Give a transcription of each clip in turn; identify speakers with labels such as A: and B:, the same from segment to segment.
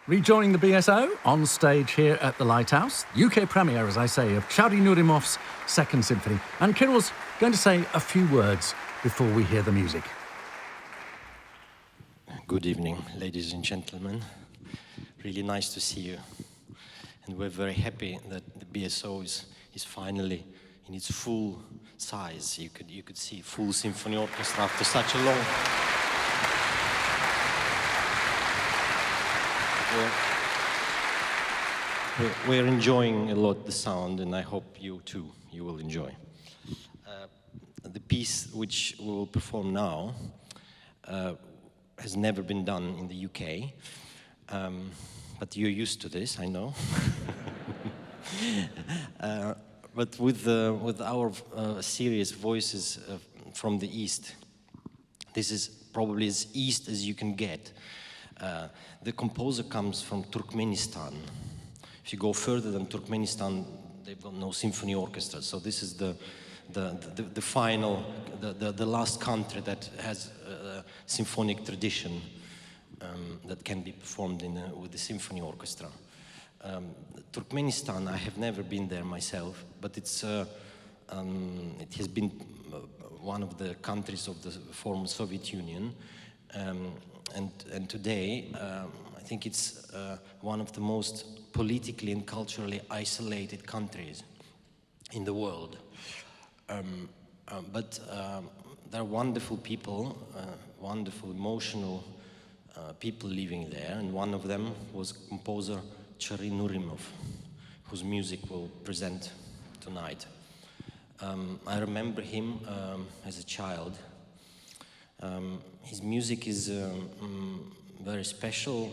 A: Rejoining the BSO on stage here at the Lighthouse, UK premiere, as I say, of Chary Nurymov's Second Symphony. And Kirill's going to say a few words before we hear the music.
B: Good evening, ladies and gentlemen. Really nice to see you. And we're very happy that the BSO is finally in its full size. You could see full symphony orchestra after such a long... We're enjoying a lot the sound, and I hope you too, you will enjoy. The piece which we will perform now has never been done in the UK, but you're used to this, I know. But with our serious voices from the East, this is probably as East as you can get. The composer comes from Turkmenistan. If you go further than Turkmenistan, they've got no symphony orchestra. So this is the final, the last country that has a symphonic tradition that can be performed with the symphony orchestra. Turkmenistan, I have never been there myself, but it has been one of the countries of the former Soviet Union. And today, I think it's one of the most politically and culturally isolated countries in the world. But there are wonderful people, wonderful, emotional people living there, and one of them was composer Chary Nurymov, whose music we'll present tonight. I remember him as a child. His music is very special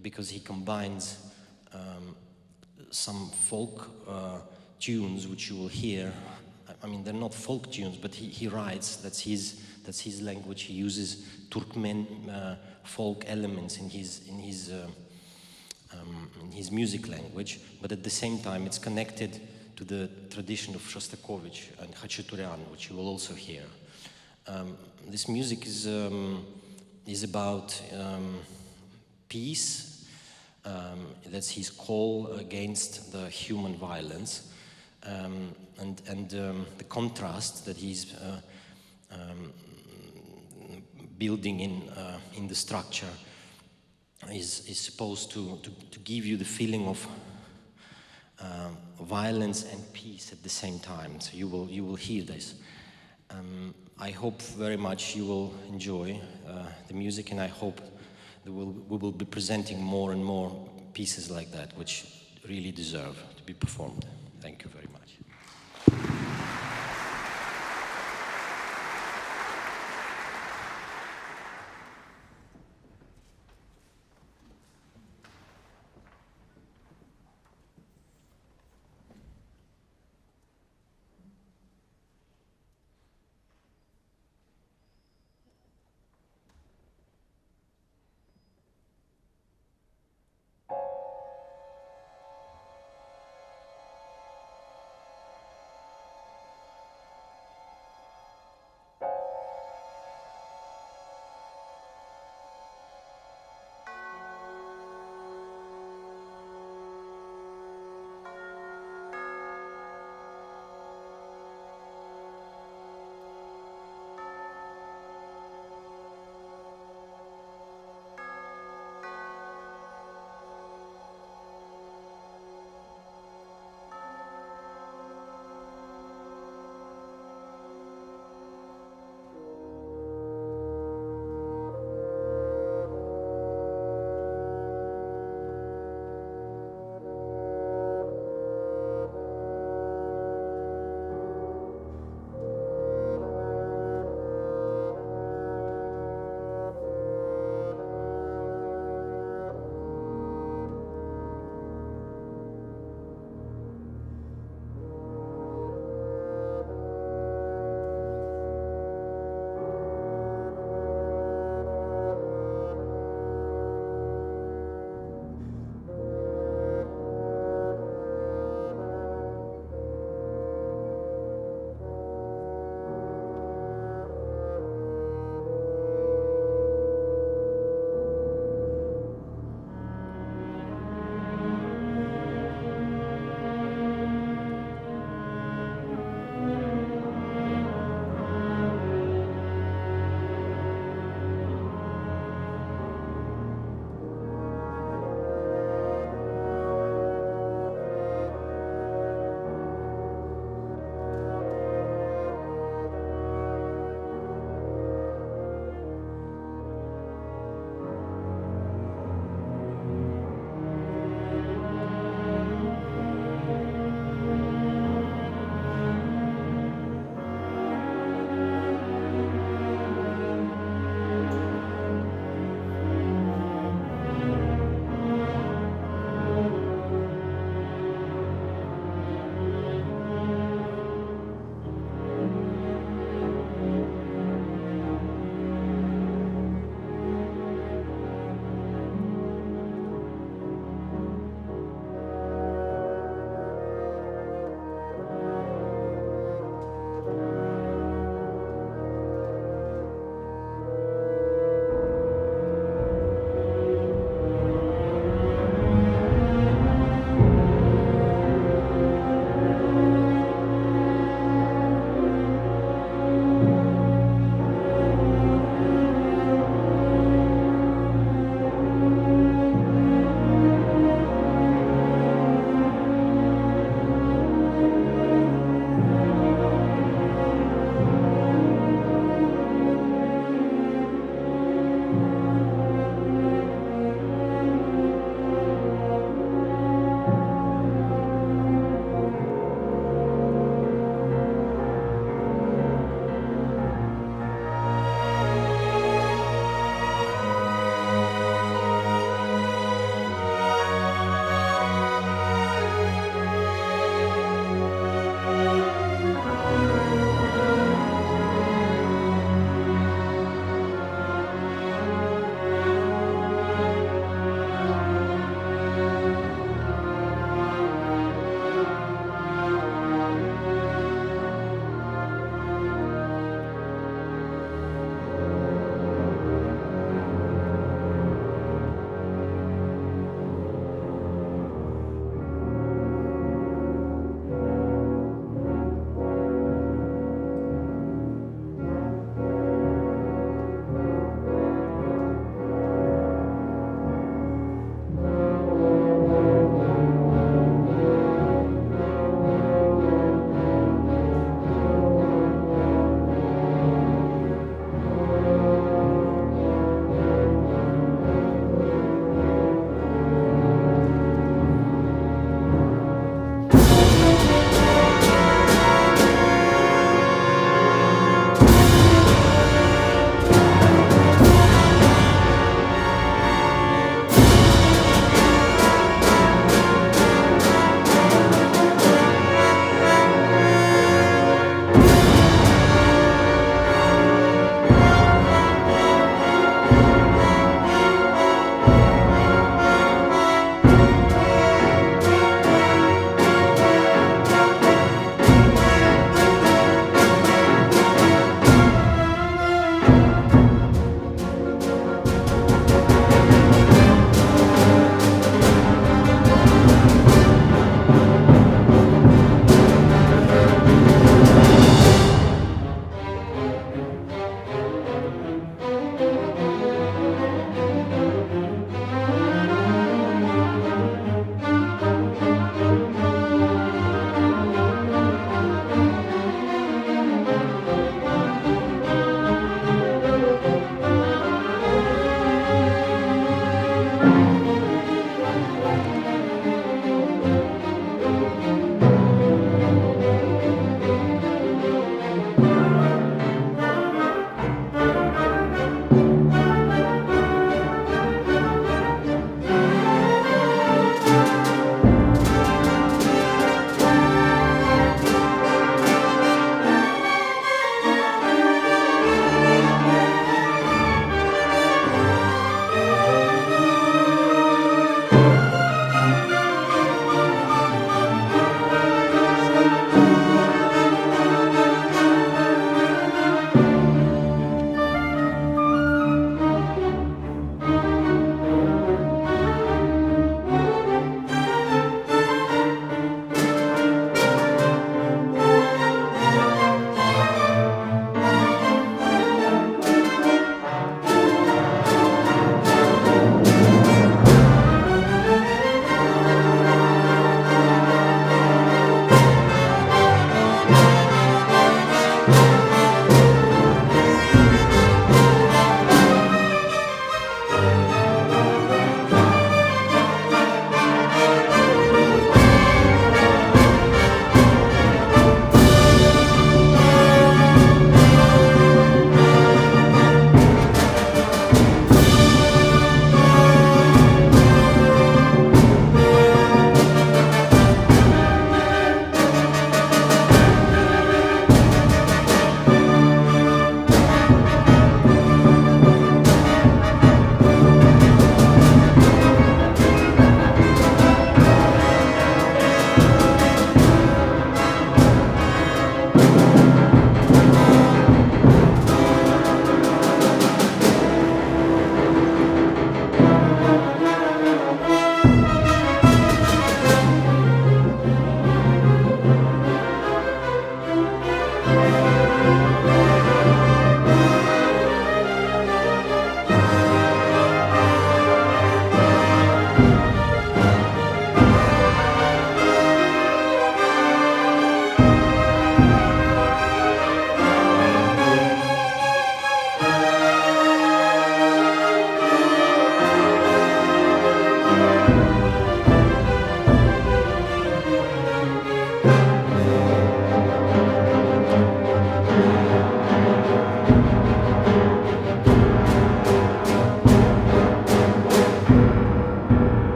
B: because he combines some folk tunes which you will hear. I mean, they're not folk tunes, but he writes, that's his language. He uses Turkmen folk elements in his music language, but at the same time it's connected to the tradition of Shostakovich and Khachaturian, which you will also hear. This music is about peace. That's his call against the human violence, and the contrast that he's building in the structure is supposed to give you the feeling of violence and peace at the same time. So you will hear this. I hope very much you will enjoy the music, and I hope that we will be presenting more and more pieces like that, which really deserve to be performed. Thank you very much.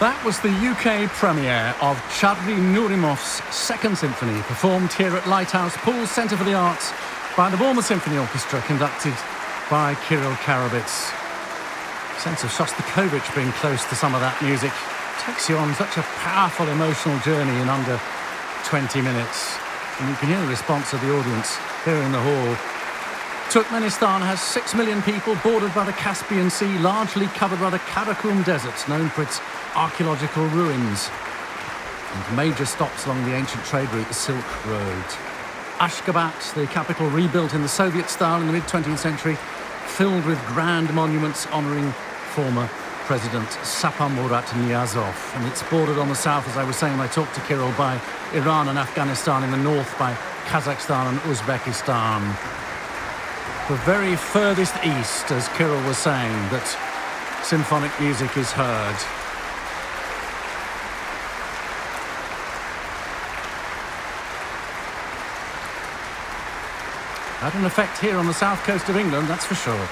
A: That was the UK premiere of Chary Nurymov's Second Symphony, performed here at Lighthouse, Poole Centre for the Arts, by the Bournemouth Symphony Orchestra, conducted by Kirill Karabits. Sense of Shostakovich being close to some of that music takes you on such a powerful emotional journey in under 20 minutes. And you can hear the response of the audience here in the hall. Turkmenistan has 6 million people, bordered by the Caspian Sea, largely covered by the Karakum Desert, known for its archaeological ruins, and major stops along the ancient trade route, the Silk Road. Ashgabat, the capital rebuilt in the Soviet style in the mid-20th century, filled with grand monuments honouring former President Saparmurat Niyazov. And it's bordered on the south, as I was saying when I talked to Kirill, by Iran and Afghanistan, in the north by Kazakhstan and Uzbekistan. The very furthest east, as Kirill was saying, that symphonic music is heard. Had an effect here on the south coast of England, that's for sure.